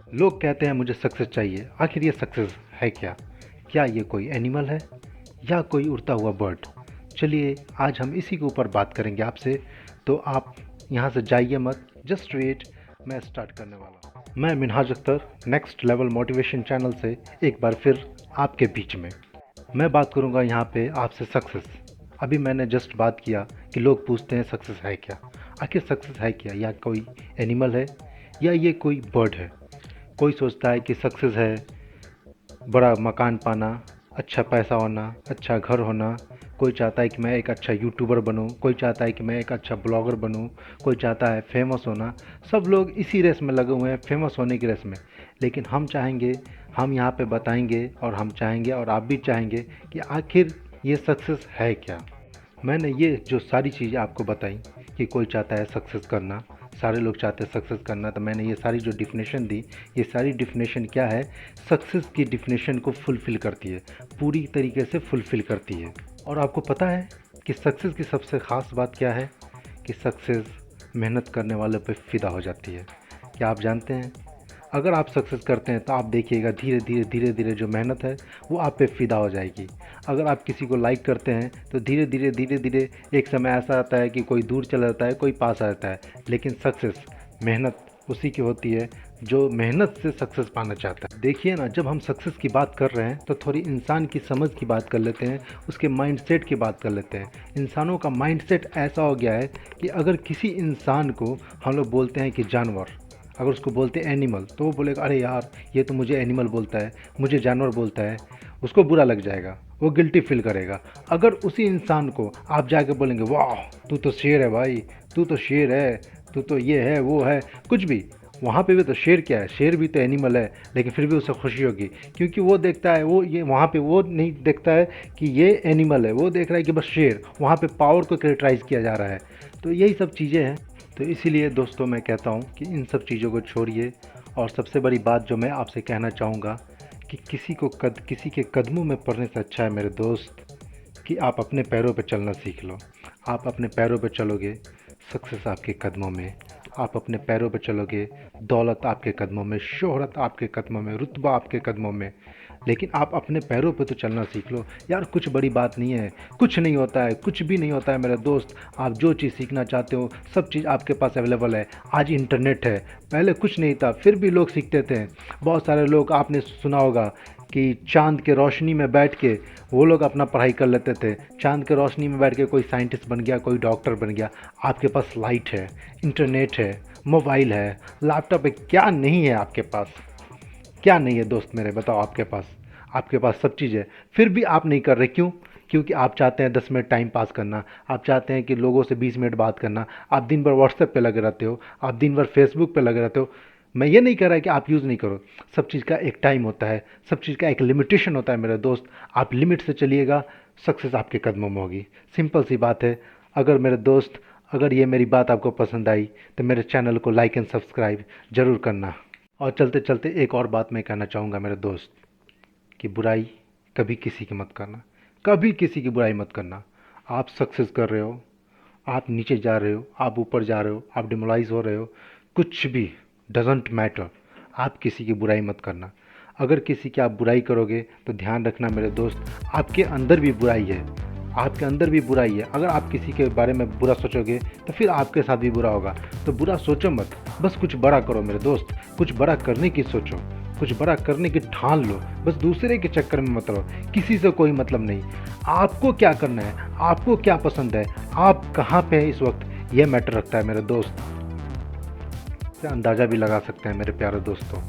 लोग कहते हैं मुझे सक्सेस चाहिए। आखिर ये सक्सेस है क्या? क्या ये कोई एनिमल है या कोई उड़ता हुआ बर्ड? चलिए आज हम इसी के ऊपर बात करेंगे आपसे। तो आप यहाँ से जाइए मत, जस्ट वेट, मैं स्टार्ट करने वाला हूँ। मैं Minhaj Akhtar, next level motivation channel से एक बार फिर आपके बीच में मैं बात करूँगा यहाँ पे आपसे सक्सेस। अभी मैंने जस्ट बात किया कि लोग पूछते हैं सक्सेस है क्या। आखिर सक्सेस है क्या? या कोई एनिमल है या ये कोई बर्ड है? कोई सोचता है कि सक्सेस है बड़ा मकान पाना, अच्छा पैसा होना, अच्छा घर होना। कोई चाहता है कि मैं एक अच्छा यूट्यूबर बनूं, कोई चाहता है कि मैं एक अच्छा ब्लॉगर बनूं, कोई चाहता है फेमस होना। सब लोग इसी रेस में लगे हुए हैं, फेमस होने की रेस में। लेकिन हम चाहेंगे, हम यहाँ पे बताएंगे और हम चाहेंगे और आप भी चाहेंगे कि आखिर ये सक्सेस है क्या। मैंने ये जो सारी चीज़ें आपको बताई कि कोई चाहता है सक्सेस करना, सारे लोग चाहते हैं सक्सेस करना, तो मैंने ये सारी जो डिफिनेशन दी, ये सारी डिफिनेशन क्या है, सक्सेस की डिफिनेशन को फुलफ़िल करती है, पूरी तरीके से फुलफ़िल करती है। और आपको पता है कि सक्सेस की सबसे ख़ास बात क्या है? कि सक्सेस मेहनत करने वाले पे फ़िदा हो जाती है। क्या आप जानते हैं? अगर आप सक्सेस करते हैं तो आप देखिएगा धीरे धीरे जो मेहनत है वो आप पे फ़िदा हो जाएगी। अगर आप किसी को लाइक करते हैं तो धीरे धीरे एक समय ऐसा आता है कि कोई दूर चला जाता है, कोई पास आ जाता है। लेकिन सक्सेस, मेहनत उसी की होती है जो मेहनत से सक्सेस पाना चाहता है। देखिए ना, जब हम सक्सेस की बात कर रहे हैं तो थोड़ी इंसान की समझ की बात कर लेते हैं, उसके माइंडसेट की बात कर लेते हैं। इंसानों का माइंडसेट ऐसा हो गया है कि अगर किसी इंसान को हम लोग बोलते हैं कि जानवर, अगर उसको बोलते हैं एनिमल, तो वो बोलेगा अरे यार ये तो मुझे एनिमल बोलता है, मुझे जानवर बोलता है। उसको बुरा लग जाएगा, वो गिल्टी फील करेगा। अगर उसी इंसान को आप जाके बोलेंगे वाह तू तो शेर है भाई, तू तो शेर है, तू तो ये है वो है, कुछ भी, वहाँ पे भी तो शेर क्या है, शेर भी तो एनिमल है। लेकिन फिर भी उसे खुशी होगी क्योंकि वो देखता है, वो ये वहाँ पे वो नहीं देखता है कि ये एनिमल है, वो देख रहा है कि बस शेर। वहाँ पे पावर को क्रिटिसाइज़ किया जा रहा है। तो यही सब चीज़ें हैं। तो इसीलिए दोस्तों मैं कहता हूँ कि इन सब चीज़ों को छोड़िए। और सबसे बड़ी बात जो मैं आपसे कहना चाहूँगा कि किसी के कदमों में पड़ने से अच्छा है मेरे दोस्त कि आप अपने पैरों पे चलना सीख लो। आप अपने पैरों पे चलोगे, सक्सेस आपके कदमों में। आप अपने पैरों पे चलोगे, दौलत आपके कदमों में, शोहरत आपके कदमों में, रुतबा आपके कदमों में। लेकिन आप अपने पैरों पे तो चलना सीख लो यार। कुछ बड़ी बात नहीं है, कुछ नहीं होता है, कुछ भी नहीं होता है मेरे दोस्त। आप जो चीज़ सीखना चाहते हो सब चीज़ आपके पास अवेलेबल है। आज इंटरनेट है, पहले कुछ नहीं था फिर भी लोग सीखते थे। बहुत सारे लोग, आपने सुना होगा कि चाँद के रोशनी में बैठ के वो लोग अपना पढ़ाई कर लेते थे। चाँद के रोशनी में बैठ के कोई साइंटिस्ट बन गया, कोई डॉक्टर बन गया। आपके पास लाइट है, इंटरनेट है, मोबाइल है, लैपटॉप है, क्या नहीं है आपके पास? क्या नहीं है दोस्त मेरे, बताओ आपके पास? आपके पास सब चीज़ है, फिर भी आप नहीं कर रहे। क्यों? क्योंकि आप चाहते हैं 10 मिनट टाइम पास करना, आप चाहते हैं कि लोगों से 20 मिनट बात करना। आप दिन भर व्हाट्सएप पे लगे रहते हो, आप दिन भर फेसबुक पे लगे रहते हो। मैं ये नहीं कह रहा कि आप यूज़ नहीं करो, सब चीज़ का एक टाइम होता है, सब चीज़ का एक लिमिटेशन होता है मेरे दोस्त। आप लिमिट से चलिएगा, सक्सेस आपके कदमों में होगी। सिंपल सी बात है। अगर मेरे दोस्त, अगर ये मेरी बात आपको पसंद आई तो मेरे चैनल को लाइक एंड सब्सक्राइब ज़रूर करना। और चलते चलते एक और बात मैं कहना चाहूँगा मेरे दोस्त, कि बुराई कभी किसी की मत करना, कभी किसी की बुराई मत करना। आप सक्सेस कर रहे हो, आप नीचे जा रहे हो, आप ऊपर जा रहे हो, आप डिमोलाइज हो रहे हो, कुछ भी डजेंट मैटर, आप किसी की बुराई मत करना। अगर किसी की आप बुराई करोगे तो ध्यान रखना मेरे दोस्त, आपके अंदर भी बुराई है, आपके अंदर भी बुराई है। अगर आप किसी के बारे में बुरा सोचोगे तो फिर आपके साथ भी बुरा होगा। तो बुरा सोचो मत, बस कुछ बड़ा करो मेरे दोस्त, कुछ बड़ा करने की सोचो, कुछ बड़ा करने की ठान लो। बस दूसरे के चक्कर में मत रहो, किसी से कोई मतलब नहीं। आपको क्या करना है, आपको क्या पसंद है, आप कहाँ पे हैं इस वक्त, ये मैटर रखता है मेरे दोस्त। क्या अंदाज़ा भी लगा सकते हैं मेरे प्यारे दोस्तों?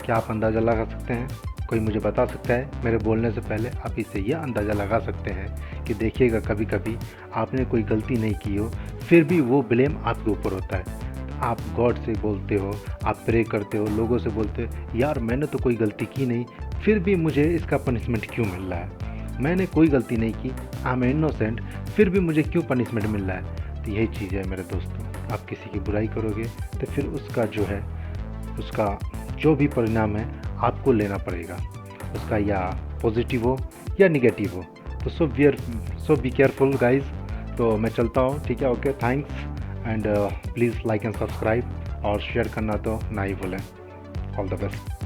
क्या आप अंदाज़ा लगा सकते हैं? कोई मुझे बता सकता है? मेरे बोलने से पहले आप इससे यह अंदाज़ा लगा सकते हैं कि देखिएगा कभी कभी आपने कोई गलती नहीं की हो, फिर भी वो ब्लेम आपके ऊपर होता है। आप गॉड से बोलते हो, आप प्रे करते हो, लोगों से बोलते हो यार मैंने तो कोई गलती की नहीं, फिर भी मुझे इसका पनिशमेंट क्यों मिल रहा है? मैंने कोई गलती नहीं की, आई एम इनोसेंट, फिर भी मुझे क्यों पनिशमेंट मिल रहा है? तो यही चीज़ है मेरे दोस्तों। आप किसी की बुराई करोगे तो फिर उसका जो है, उसका जो भी परिणाम है आपको लेना पड़ेगा, उसका या पॉजिटिव हो या निगेटिव हो। तो सो बी केयरफुल गाइज। तो मैं चलता हूँ, ठीक है, okay, thanks and please like and subscribe और शेयर करना तो ना ही भूलें। All the best.